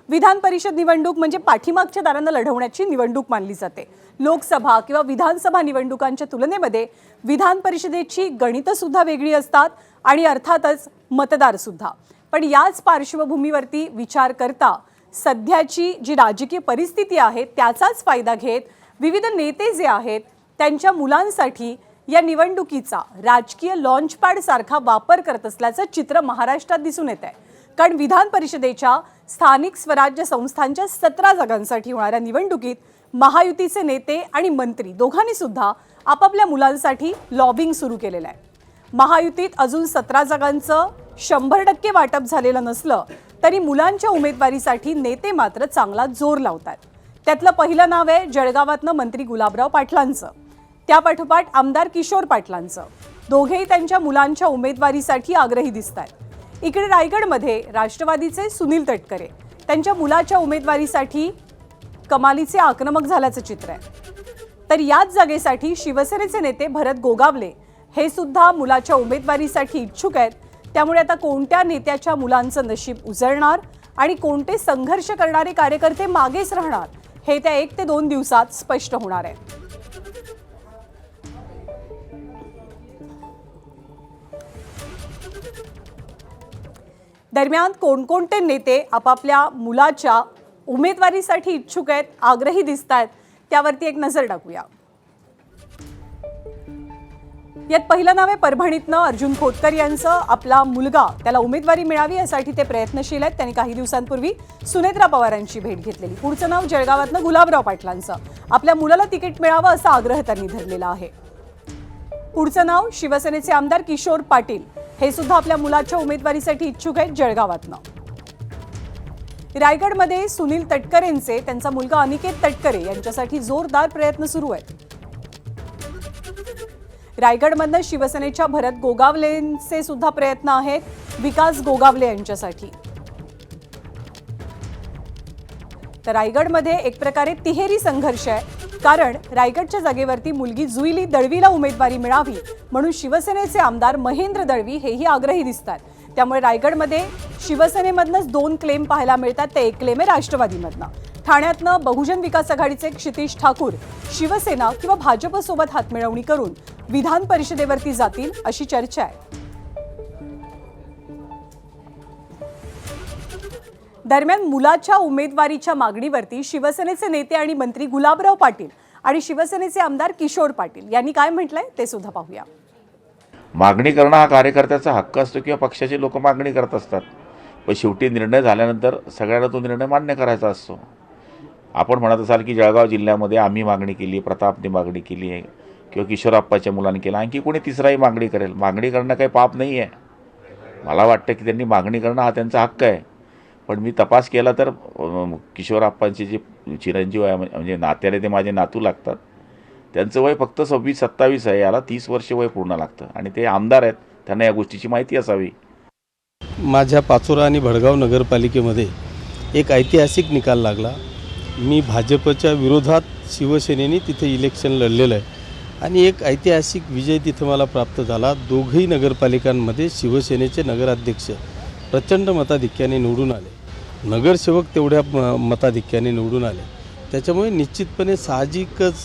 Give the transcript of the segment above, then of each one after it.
विधान परिषद निवडणूक म्हणजे पाठीमागच्या दारांना लढवण्याची निवडणूक मानली जाते। लोकसभा किंवा विधानसभा निवडणुकांच्या तुलनेमध्ये विधान परिषदेची गणितं सुद्धा वेगळी असतात आणि अर्थातच मतदार सुद्धा। पण याच पार्श्वभूमीवरती विचार करता सध्याची जी राजकीय परिस्थिती आहे त्याचाच फायदा घेत विविध नेते जे आहेत त्यांच्या मुलांसाठी या निवडणुकीचा राजकीय लॉन्चपॅड सारखा वापर करत असल्याचं चित्र महाराष्ट्रात दिसून येत आहे। कारण विधान परिषदेच्या स्थानिक स्वराज्य संस्थांच्या 17 जागांसाठी होणाऱ्या निवडणुकीत महायुतीचे नेते आणि मंत्री दोघांनी सुद्धा आपापल्या मुलांसाठी लॉबिंग सुरू केलेलं आहे। महायुतीत अजून 17 जागांचं 100% वाटप झालेलं नसलं तरी मुलांच्या उमेदवारीसाठी नेते मात्र चांगला जोर लावतात। त्यातलं पहिलं नाव आहे जळगावातनं मंत्री गुलाबराव पाटलांचं, त्यापाठोपाठ आमदार किशोर पाटलांचं। दोघेही त्यांच्या मुलांच्या उमेदवारीसाठी आग्रही दिसतात। इकडे रायगडमध्ये राष्ट्रवादीचे सुनील तटकरे त्यांच्या मुलाच्या उमेदवारीसाठी कमालीचे आक्रमक झाल्याचं चित्र आहे। तर याच जागेसाठी शिवसेनेचे नेते भरत गोगावले हे सुद्धा मुलाच्या उमेदवारीसाठी इच्छुक आहेत। त्यामुळे आता कोणत्या नेत्याच्या मुलांचं नशीब उजळणार आणि कोणते संघर्ष करणारे कार्यकर्ते मागेच राहणार हे त्या 1 ते 2 दिवसात स्पष्ट होणार आहे। दरम्यान कोणकोणते नेते आपापल्या मुलाच्या उमेदवारीसाठी इच्छुक आहेत, आग्रही दिसतात त्यावरती एक नजर टाकूया। यात पहिलं नाव आहे परभणीतनं अर्जुन खोतकर यांचं। आपला मुलगा त्याला उमेदवारी मिळावी यासाठी ते प्रयत्नशील आहेत। त्यांनी काही दिवसांपूर्वी सुनेत्रा पवारांची भेट घेतलेली। पुढचं नाव जळगावातनं गुलाबराव पाटलांचं। आपल्या मुलाला तिकीट मिळावं असा आग्रह त्यांनी धरलेला आहे। पुढचं नाव शिवसेनेचे आमदार किशोर पाटील हे सुद्धा आपल्या मुलाच्या उमेदवारीसाठी इच्छुक आहेत जळगावातनं। रायगडमध्ये सुनील तटकरेंचे त्यांचा मुलगा अनिकेत तटकरे यांच्यासाठी जोरदार प्रयत्न सुरू आहेत। रायगडमधनं शिवसेनेच्या भरत गोगावलेंचे सुद्धा प्रयत्न आहेत विकास गोगावले यांच्यासाठी। तर रायगडमध्ये एक प्रकारे तिहेरी संघर्ष आहे, कारण रायगडच्या जागेवरती मुलगी जुईली दळवीला उमेदवारी मिळावी म्हणून शिवसेनेचे आमदार महेंद्र दळवी हेही आग्रही दिसतात। त्यामुळे रायगडमध्ये शिवसेनेमधनंच 2 क्लेम पाहायला मिळतात। ते एक क्लेम आहे राष्ट्रवादीमधनं। ठाण्यातनं बहुजन विकास आघाडीचे क्षितिश ठाकूर शिवसेना किंवा भाजपसोबत हातमिळवणी करून विधान परिषदेवरती जातील अशी चर्चा आहे। दरम्यान मुलाच्या उमेदवारीच्या मागणीवरती शिवसेनेचे नेते आणि मंत्री गुलाबराव पाटील आणि शिवसेनेचे आमदार किशोर पाटील यांनी काय म्हटलंय ते सुद्धा पाहूया। मागणी करणं हा कार्यकर्त्याचा हक्क असतो किंवा पक्षाचे लोक मागणी करत असतात, पण शेवटी निर्णय झाल्यानंतर सगळ्यांना तो निर्णय मान्य करायचा असतो। आपण म्हणत असाल की जळगाव जिल्ह्यामध्ये आम्ही मागणी केली, प्रतापने मागणी केली आहे किंवा किशोरप्पाच्या मुलांनी केलं, आणखी कोणी तिसराही मागणी करेल। मागणी करणं काही पाप नाही आहे। मला वाटतं की त्यांनी मागणी करणं हा त्यांचा हक्क आहे। पण मी तपास केला तर किशोरप्पांचे जे चिरंजीव आहे म्हणजे नात्याने ते माझे नातू लागतात, त्यांचं वय फक्त 26-27 आहे। याला 30 वर्ष वय पूर्ण लागतं आणि ते आमदार आहेत, त्यांना या गोष्टीची माहिती असावी। माझ्या पाचोरा आणि भडगाव नगरपालिकेमध्ये एक ऐतिहासिक निकाल लागला। मी भाजपच्या विरोधात शिवसेनेने तिथे इलेक्शन लढलेलं आहे आणि एक ऐतिहासिक विजय तिथे मला प्राप्त झाला। दोघंही नगरपालिकांमध्ये शिवसेनेचे नगराध्यक्ष प्रचंड मताधिक्याने निवडून आले, नगरसेवक तेवढ्या मताधिक्याने निवडून आले। त्याच्यामुळे निश्चितपणे साहजिकच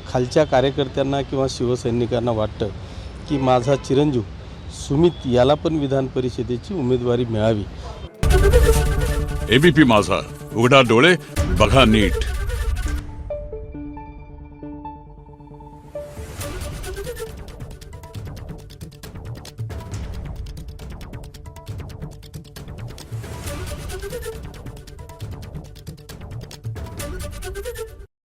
खालच्या कार्यकर्त्यांना किंवा शिवसैनिकांना वाटतं की माझा चिरंजीव सुमित याला पण विधान परिषदेची उमेदवारी मिळावी। एबीपी माझा, उघडा डोळे बघा नीट।